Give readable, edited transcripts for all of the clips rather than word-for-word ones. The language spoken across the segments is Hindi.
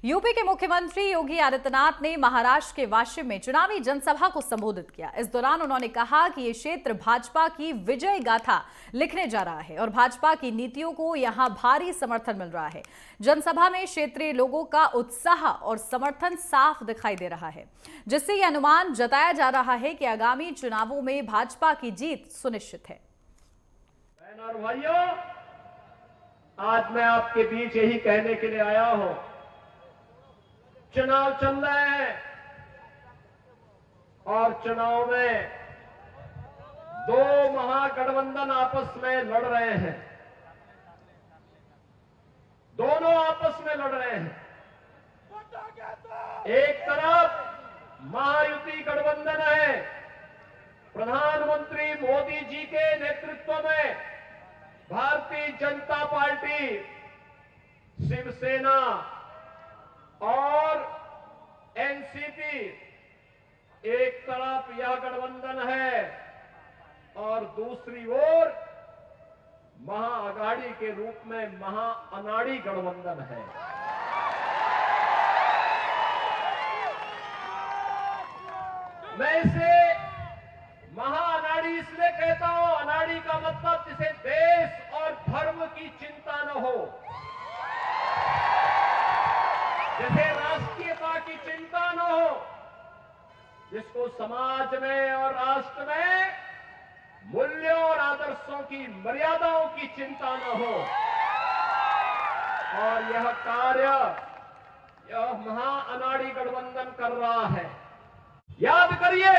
यूपी के मुख्यमंत्री योगी आदित्यनाथ ने महाराष्ट्र के वाशिम में चुनावी जनसभा को संबोधित किया। इस दौरान उन्होंने कहा कि ये क्षेत्र भाजपा की विजय गाथा लिखने जा रहा है और भाजपा की नीतियों को यहां भारी समर्थन मिल रहा है। जनसभा में क्षेत्रीय लोगों का उत्साह और समर्थन साफ दिखाई दे रहा है, जिससे यह अनुमान जताया जा रहा है कि आगामी चुनावों में भाजपा की जीत सुनिश्चित है। बहनों और भाइयों, आज मैं आपके बीच यही कहने के लिए आया हूं, चुनाव चल रहे हैं और चुनाव में दो महागठबंधन आपस में लड़ रहे हैं। दोनों आपस में लड़ रहे हैं। एक तरफ महायुति गठबंधन है, प्रधानमंत्री मोदी जी के नेतृत्व में भारतीय जनता पार्टी, शिवसेना और एनसीपी, एक तरफ यह गठबंधन है और दूसरी ओर महाअघाड़ी के रूप में महाअनाड़ी गठबंधन है। मैं इसे महाअनाड़ी इसलिए कहता हूं, अनाड़ी का मतलब जिसे देश और धर्म की चिंता न हो, जैसे राष्ट्रीयता की चिंता न हो, जिसको समाज में और राष्ट्र में मूल्यों और आदर्शों की मर्यादाओं की चिंता न हो। और यह कार्य यह महाअनाड़ी गठबंधन कर रहा है। याद करिए,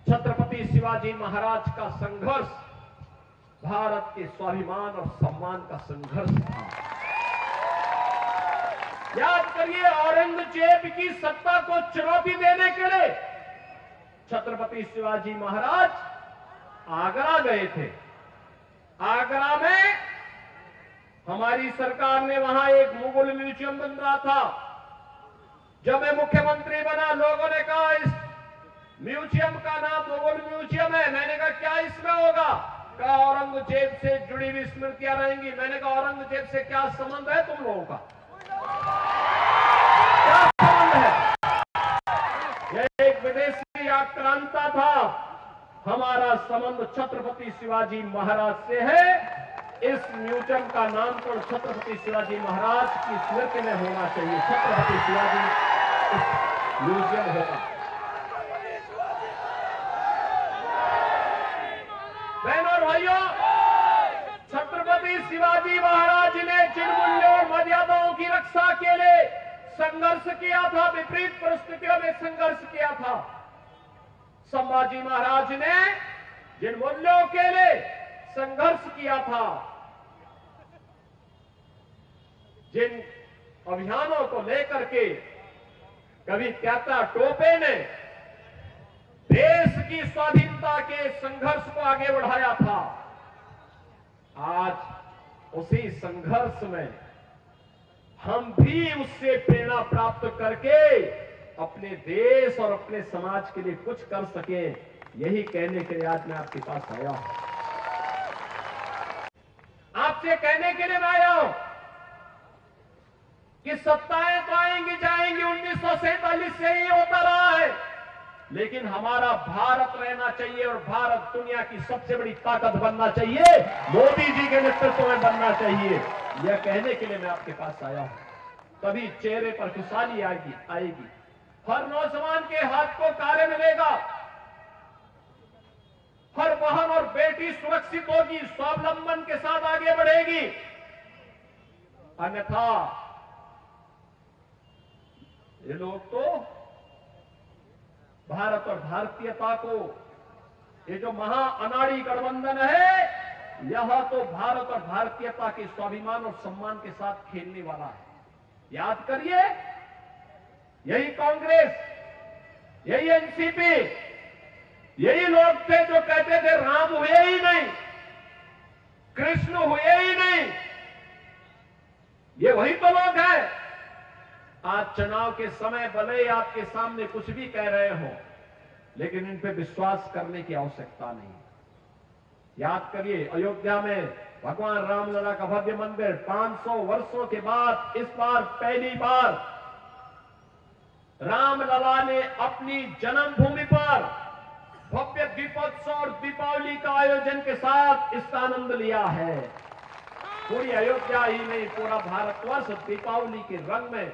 छत्रपति शिवाजी महाराज का संघर्ष भारत के स्वाभिमान और सम्मान का संघर्ष था। याद करिए, औरंगजेब की सत्ता को चुनौती देने के लिए छत्रपति शिवाजी महाराज आगरा गए थे। आगरा में हमारी सरकार ने वहां एक मुगल म्यूजियम बन रहा था। जब मैं मुख्यमंत्री बना, लोगों ने कहा इस म्यूजियम का नाम मुगल म्यूजियम है। मैंने कहा क्या इसमें होगा? कहा औरंगजेब से जुड़ी हुई स्मृतियां रहेंगी। मैंने कहा औरंगजेब से क्या संबंध है तुम लोगों का? क्या संबंध है? यह एक विदेशी आक्रांता था। हमारा संबंध छत्रपति शिवाजी महाराज से है। इस म्यूजियम का नामकरण छत्रपति शिवाजी महाराज की स्मृति में होना चाहिए। छत्रपति शिवाजी म्यूजियम होगा। बहनों और भाइयों, छत्रपति शिवाजी महाराज ने जिन मूल्यों और मर्यादाओं की रक्षा के लिए संघर्ष किया था, विपरीत परिस्थितियों में संघर्ष किया था, संभाजी महाराज ने जिन मूल्यों के लिए संघर्ष किया था, जिन अभियानों को लेकर के कभी त्याता टोपे ने देश की स्वाधीनता के संघर्ष को आगे बढ़ाया था, आज उसी संघर्ष में हम भी उससे प्रेरणा प्राप्त करके अपने देश और अपने समाज के लिए कुछ कर सके, यही कहने के लिए आज मैं आपके पास आया हूं। आपसे कहने के लिए मैं आया हूं कि सत्ताएं तो आएंगी जाएंगी, 1947 से ही होता रहा है, लेकिन हमारा भारत रहना चाहिए और भारत दुनिया की सबसे बड़ी ताकत बनना चाहिए, मोदी जी के नेतृत्व में बनना चाहिए। यह कहने के लिए मैं आपके पास आया हूं। तभी चेहरे पर खुशहाली आएगी। हर नौजवान के हाथ को कार्य मिलेगा, हर बहन और बेटी सुरक्षित होगी, स्वावलंबन के साथ आगे बढ़ेगी। अन्यथा ये लोग तो भारत और भारतीयता को, ये जो महाअनाड़ी गठबंधन है, यह तो भारत और भारतीयता के स्वाभिमान और सम्मान के साथ खेलने वाला है। याद करिए, यही कांग्रेस, यही एनसीपी, यही लोग थे जो कहते थे राम हुए ही नहीं, कृष्ण हुए ही नहीं। ये वही तो लोग हैं। आज चुनाव के समय भले ही आपके सामने कुछ भी कह रहे हो, लेकिन इन पे विश्वास करने की आवश्यकता नहीं। याद करिए, अयोध्या में भगवान रामलला का भव्य मंदिर 500 वर्षों के बाद इस बार पहली बार रामलला ने अपनी जन्मभूमि पर भव्य दीपोत्सव और दीपावली का आयोजन के साथ इसका आनंद लिया है। पूरी अयोध्या ही नहीं, पूरा भारतवर्ष दीपावली के रंग में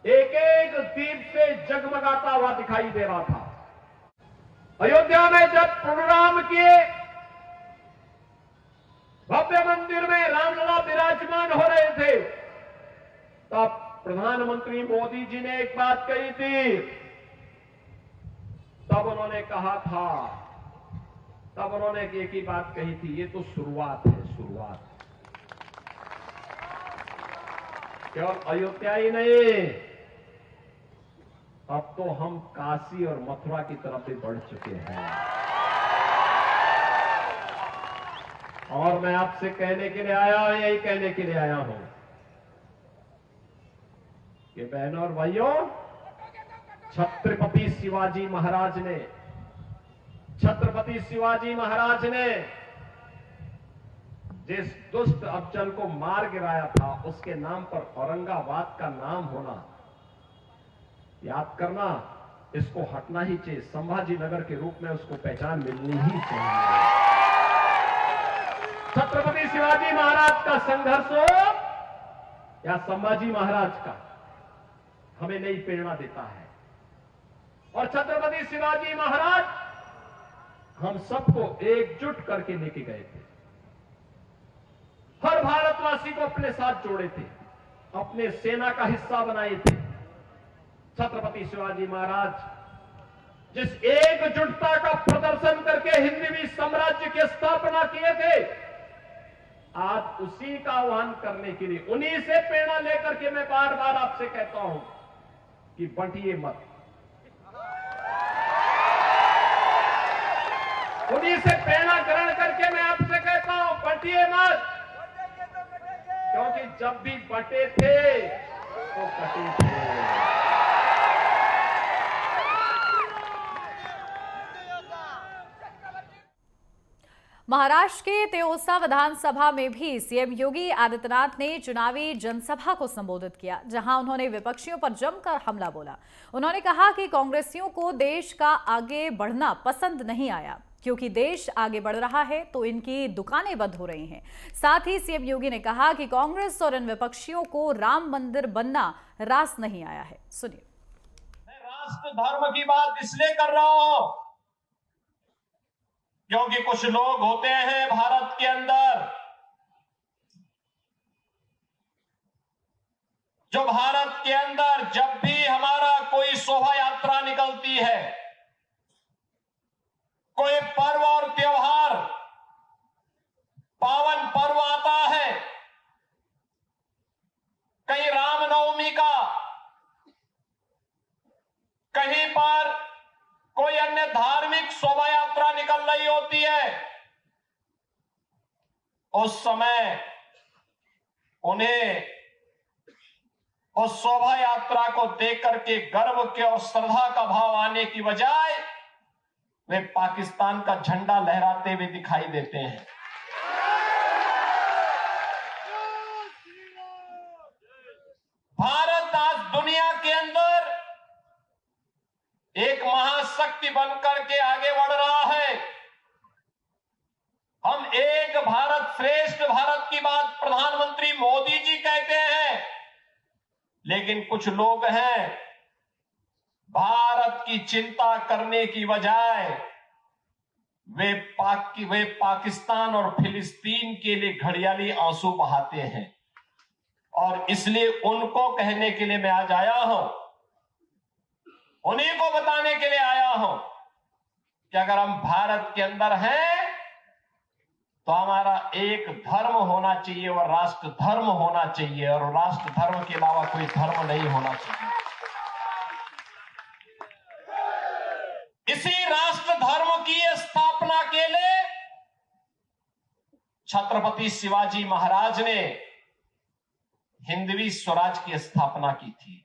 एक एक दीप से जगमगाता हुआ दिखाई दे रहा था। अयोध्या में जब प्रोग्राम किए, भव्य मंदिर में रामलला विराजमान हो रहे थे, तब प्रधानमंत्री मोदी जी ने एक बात कही थी। तब उन्होंने कहा था, तब उन्होंने एक ही बात कही थी, ये तो शुरुआत है, शुरुआत। केवल अयोध्या ही नहीं, अब तो हम काशी और मथुरा की तरफ भी बढ़ चुके हैं। और मैं आपसे कहने के लिए आया हूं, यही कहने के लिए आया हूं कि बहनों और भाइयों, छत्रपति शिवाजी महाराज ने जिस दुष्ट अफजल को मार गिराया था, उसके नाम पर औरंगाबाद का नाम होना, याद करना, इसको हटना ही चाहिए। संभाजी नगर के रूप में उसको पहचान मिलनी ही चाहिए। छत्रपति शिवाजी महाराज का संघर्ष हो या संभाजी महाराज का, हमें नई प्रेरणा देता है। और छत्रपति शिवाजी महाराज हम सबको एकजुट करके लेके गए थे, हर भारतवासी को अपने साथ जोड़े थे, अपने सेना का हिस्सा बनाए थे। छत्रपति शिवाजी महाराज जिस एकजुटता का प्रदर्शन करके हिंदवी साम्राज्य की स्थापना किए थे, आज उसी का आह्वान करने के लिए, उन्हीं से प्रेरणा लेकर के मैं बार बार आपसे कहता हूं कि बंटिए मत। उन्हीं से प्रेरणा ग्रहण करके मैं आपसे कहता हूं, बंटिए मत। क्योंकि जब भी बंटे थे तो कटे थे। महाराष्ट्र के तेओसा विधानसभा में भी सीएम योगी आदित्यनाथ ने चुनावी जनसभा को संबोधित किया, जहां उन्होंने विपक्षियों पर जमकर हमला बोला। उन्होंने कहा कि कांग्रेसियों को देश का आगे बढ़ना पसंद नहीं आया, क्योंकि देश आगे बढ़ रहा है तो इनकी दुकानें बंद हो रही हैं। साथ ही सीएम योगी ने कहा कि कांग्रेस और इन विपक्षियों को राम मंदिर बनना रास नहीं आया है। सुनिए। मैं राष्ट्र धर्म की बात इसलिए कर रहा हूं क्योंकि कुछ लोग होते हैं भारत के अंदर जो भारत के अंदर जब भी हमारा कोई शोभा यात्रा निकलती है, कोई पर्व और त्योहार, पावन पर्व आता है, कहीं रामनवमी का, कहीं पर कोई अन्य धार्मिक शोभा यात्रा निकल रही होती है, उस समय उन्हें उस शोभा यात्रा को देख करके गर्व के और श्रद्धा का भाव आने की बजाय वे पाकिस्तान का झंडा लहराते हुए दिखाई देते हैं। भारत आज दुनिया के अंदर एक महाशक्ति बनकर के आगे बढ़ रहा है। हम एक भारत श्रेष्ठ भारत की बात प्रधानमंत्री मोदी जी कहते हैं, लेकिन कुछ लोग हैं भारत की चिंता करने की बजाय वे पाकिस्तान और फिलिस्तीन के लिए घड़ियाली आंसू बहाते हैं। और इसलिए उनको कहने के लिए मैं आज आया हूं, उन्हीं को बताने के लिए आया हूं कि अगर हम भारत के अंदर हैं तो हमारा एक धर्म होना चाहिए और राष्ट्र धर्म होना चाहिए, और राष्ट्र धर्म के अलावा कोई धर्म नहीं होना चाहिए। इसी राष्ट्र धर्म की स्थापना के लिए छत्रपति शिवाजी महाराज ने हिंदवी स्वराज की स्थापना की थी।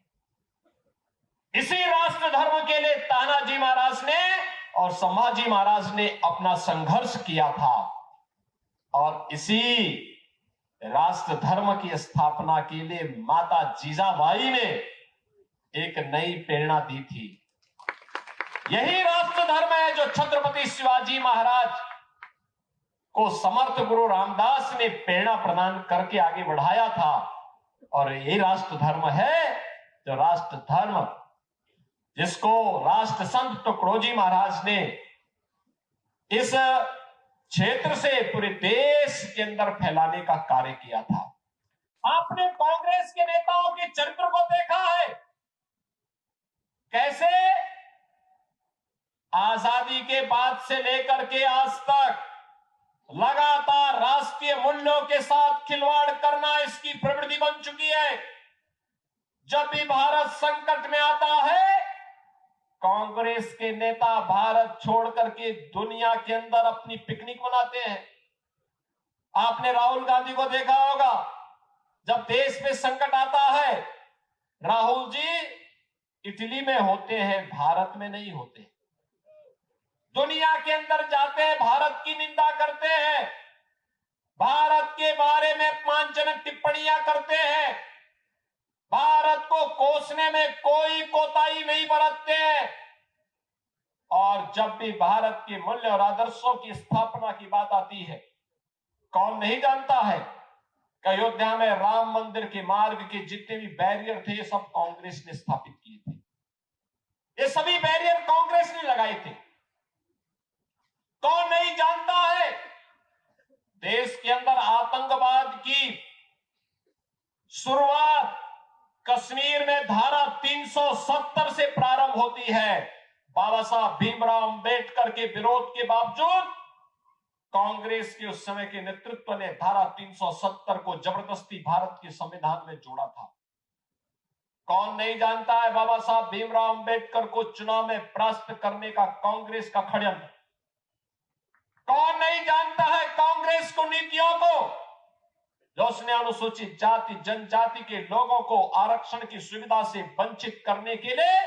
इसी राष्ट्र धर्म के लिए तानाजी महाराज ने और संभाजी महाराज ने अपना संघर्ष किया था। और इसी राष्ट्र धर्म की स्थापना के लिए माता जीजाबाई ने एक नई प्रेरणा दी थी। यही राष्ट्र धर्म है जो छत्रपति शिवाजी महाराज को समर्थ गुरु रामदास ने प्रेरणा प्रदान करके आगे बढ़ाया था। और यही राष्ट्र धर्म है जो राष्ट्र धर्म जिसको राष्ट्र संत तुकडोजी महाराज ने इस क्षेत्र से पूरे देश के अंदर फैलाने का कार्य किया था। आपने कांग्रेस के नेताओं के चरित्र को देखा है, कैसे आजादी के बाद से लेकर के आज तक लगातार राष्ट्रीय मूल्यों के साथ खिलवाड़ करना इसकी प्रवृत्ति बन चुकी है। जब भी भारत संकट में आता है, कांग्रेस के नेता भारत छोड़ करके दुनिया के अंदर अपनी पिकनिक मनाते हैं। आपने राहुल गांधी को देखा होगा, जब देश में संकट आता है राहुल जी इटली में होते हैं, भारत में नहीं होते। दुनिया के अंदर जाते हैं, भारत की निंदा करते हैं, भारत के बारे में अपमानजनक टिप्पणियां करते हैं, भारत को कोसने में कोई कोताही नहीं बरतते हैं। और जब भी भारत के मूल्य और आदर्शों की स्थापना की बात आती है, कौन नहीं जानता है कि अयोध्या में राम मंदिर के मार्ग के जितने भी बैरियर थे, ये सब कांग्रेस ने स्थापित किए थे। ये सभी बैरियर कांग्रेस ने लगाए थे। कौन नहीं जानता है देश के अंदर आतंकवाद की शुरुआत कश्मीर में धारा 370 से प्रारंभ होती है। बाबा साहब भीमराव अंबेडकर के विरोध के बावजूद कांग्रेस के उस समय के नेतृत्व ने धारा 370 को जबरदस्ती भारत के संविधान में जोड़ा था। कौन नहीं जानता है बाबा साहब भीमराव अंबेडकर को चुनाव में परास्त करने का कांग्रेस का षड्यंत्र। कौन नहीं जानता है कांग्रेस को नीतियों को, जो उसने अनुसूचित जाति जनजाति के लोगों को आरक्षण की सुविधा से वंचित करने के लिए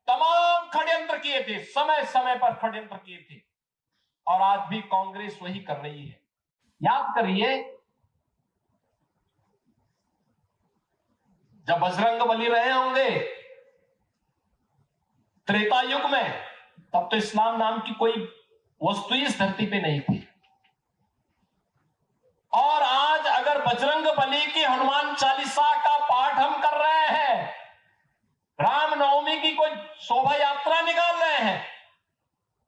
तमाम षड्यंत्र किए थे, समय समय पर षड्यंत्र किए थे। और आज भी कांग्रेस वही कर रही है। याद करिए, जब बजरंग बली रहे होंगे त्रेता युग में, तब तो इस्लाम नाम की कोई वस्तु इस धरती पे नहीं थी। और आज अगर बजरंग बली की हनुमान चालीसा का पाठ हम कर रहे हैं, रामनवमी की कोई शोभा यात्रा निकाल रहे हैं,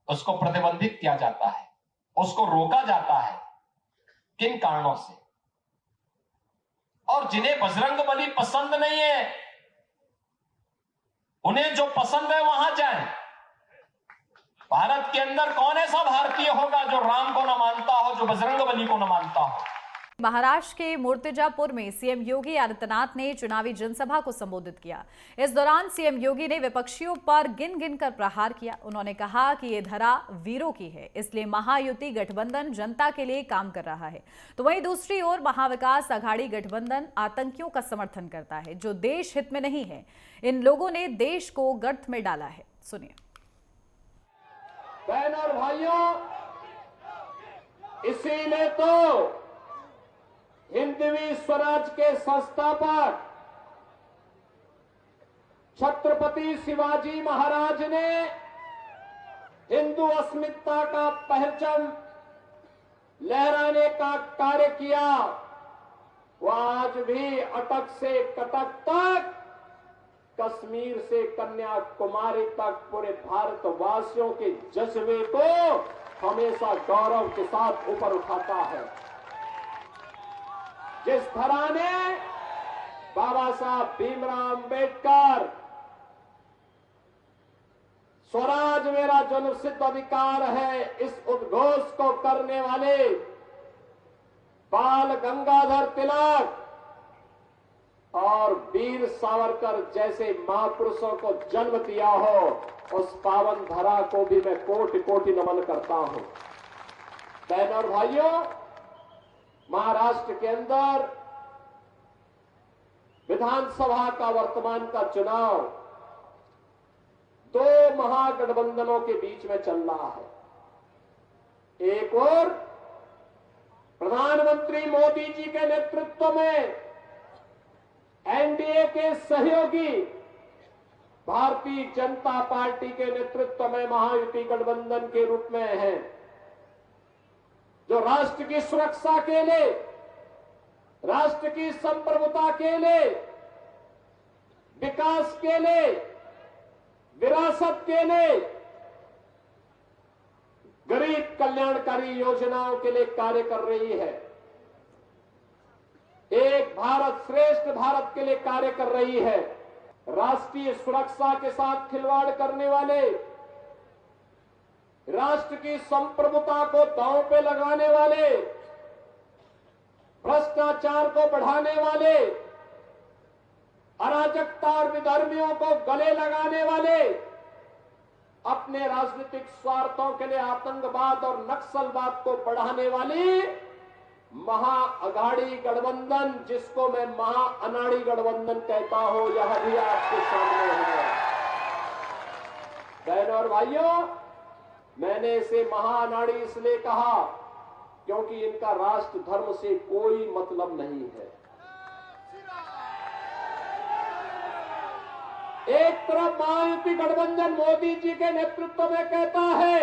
उसको प्रतिबंधित किया जाता है, उसको रोका जाता है। किन कारणों से? और जिन्हें बजरंग बली पसंद नहीं है, उन्हें जो पसंद है वहां जाएं। भारत के अंदर कौन ऐसा भारतीय होगा जो राम को न मानता हो, जो बजरंग बली को न मानता हो? महाराष्ट्र के मूर्तिजापुर में सीएम योगी आदित्यनाथ ने चुनावी जनसभा को संबोधित किया। इस दौरान सीएम योगी ने विपक्षियों पर गिन गिनकर प्रहार किया। उन्होंने कहा कि ये धरा वीरों की है, इसलिए महायुति गठबंधन जनता के लिए काम कर रहा है। तो वहीं दूसरी ओर महाविकास अघाड़ी गठबंधन आतंकियों का समर्थन करता है, जो देश हित में नहीं है। इन लोगों ने देश को गर्त में डाला है। सुनिए। बहन और भाइयों, इसीलिए तो हिंदवी स्वराज के संस्थापक छत्रपति शिवाजी महाराज ने हिंदू अस्मिता का परचम लहराने का कार्य किया। वो आज भी अटक से कटक तक, कश्मीर से कन्याकुमारी तक पूरे भारतवासियों के जज्बे को हमेशा गौरव के साथ ऊपर उठाता है। जिस धरा ने बाबा साहब भीमराव अंबेडकर स्वराज मेरा जन्मसिद्ध अधिकार है, इस उद्घोष को करने वाले बाल गंगाधर तिलक और वीर सावरकर जैसे महापुरुषों को जन्म दिया हो, उस पावन धरा को भी मैं कोटि कोटि नमन करता हूं। बहनों और भाइयों, महाराष्ट्र के अंदर विधानसभा का वर्तमान का चुनाव दो महागठबंधनों के बीच में चल रहा है। एक और प्रधानमंत्री मोदी जी के नेतृत्व में एनडीए के सहयोगी भारतीय जनता पार्टी के नेतृत्व में महायुति गठबंधन के रूप में है, जो राष्ट्र की सुरक्षा के लिए, राष्ट्र की संप्रभुता के लिए, विकास के लिए, विरासत के लिए, गरीब कल्याणकारी योजनाओं के लिए कार्य कर रही है, एक भारत श्रेष्ठ भारत के लिए कार्य कर रही है। राष्ट्रीय सुरक्षा के साथ खिलवाड़ करने वाले, राष्ट्र की संप्रभुता को दांव पे लगाने वाले, भ्रष्टाचार को बढ़ाने वाले, अराजकता और विधर्मियों को गले लगाने वाले, अपने राजनीतिक स्वार्थों के लिए आतंकवाद और नक्सलवाद को बढ़ाने वाली महाअघाड़ी गठबंधन, जिसको मैं महाअनाड़ी गठबंधन कहता हूं, यह भी आपके सामने है। बहनों और भाइयों, मैंने इसे महाअनाड़ी इसलिए कहा क्योंकि इनका राष्ट्र धर्म से कोई मतलब नहीं है। एक तरफ महायुति गठबंधन मोदी जी के नेतृत्व में कहता है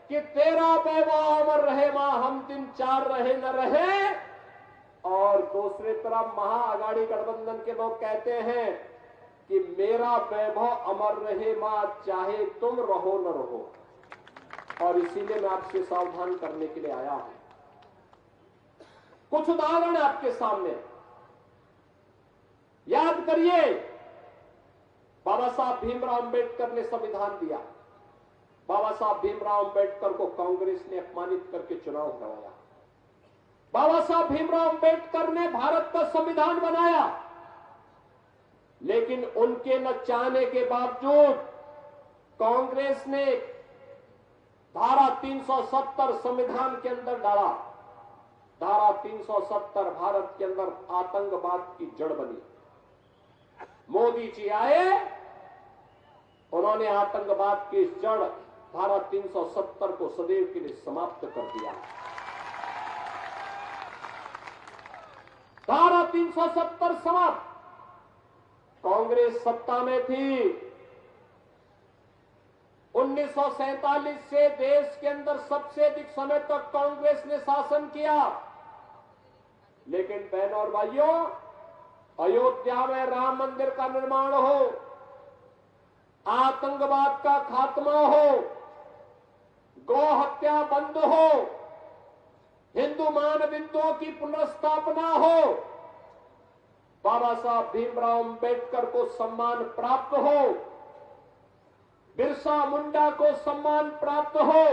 कि तेरा वैभव अमर रहे मां, हम दिन चार रहे न रहे, और दूसरी तरफ महाअघाड़ी गठबंधन के लोग कहते हैं कि मेरा वैभव अमर रहे मां, चाहे तुम रहो न रहो। और इसीलिए मैं आपसे सावधान करने के लिए आया हूं। कुछ उदाहरण आपके सामने याद करिए। बाबा साहब भीमराव अंबेडकर ने संविधान दिया। बाबा साहब भीमराव अंबेडकर को कांग्रेस ने अपमानित करके चुनाव करवाया। बाबा साहब भीमराव अंबेडकर ने भारत का संविधान बनाया, लेकिन उनके न चाहने के बावजूद कांग्रेस ने धारा 370 संविधान के अंदर डाला। धारा 370 भारत के अंदर आतंकवाद की जड़ बनी। मोदी जी आए, उन्होंने आतंकवाद की जड़ धारा 370 को सदैव के लिए समाप्त कर दिया। धारा 370 समाप्त। कांग्रेस सत्ता में थी। 1947 से देश के अंदर सबसे अधिक समय तक कांग्रेस ने शासन किया। लेकिन बहनों और भाइयों, अयोध्या में राम मंदिर का निर्माण हो, आतंकवाद का खात्मा हो, गौ हत्या बंद हो, हिंदू मानविंदुओं की पुनर्स्थापना हो, बाबा साहब भीमराव अंबेडकर को सम्मान प्राप्त हो, बिरसा मुंडा को सम्मान प्राप्त हो,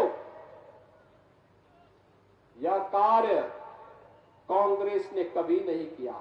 यह कार्य कांग्रेस ने कभी नहीं किया।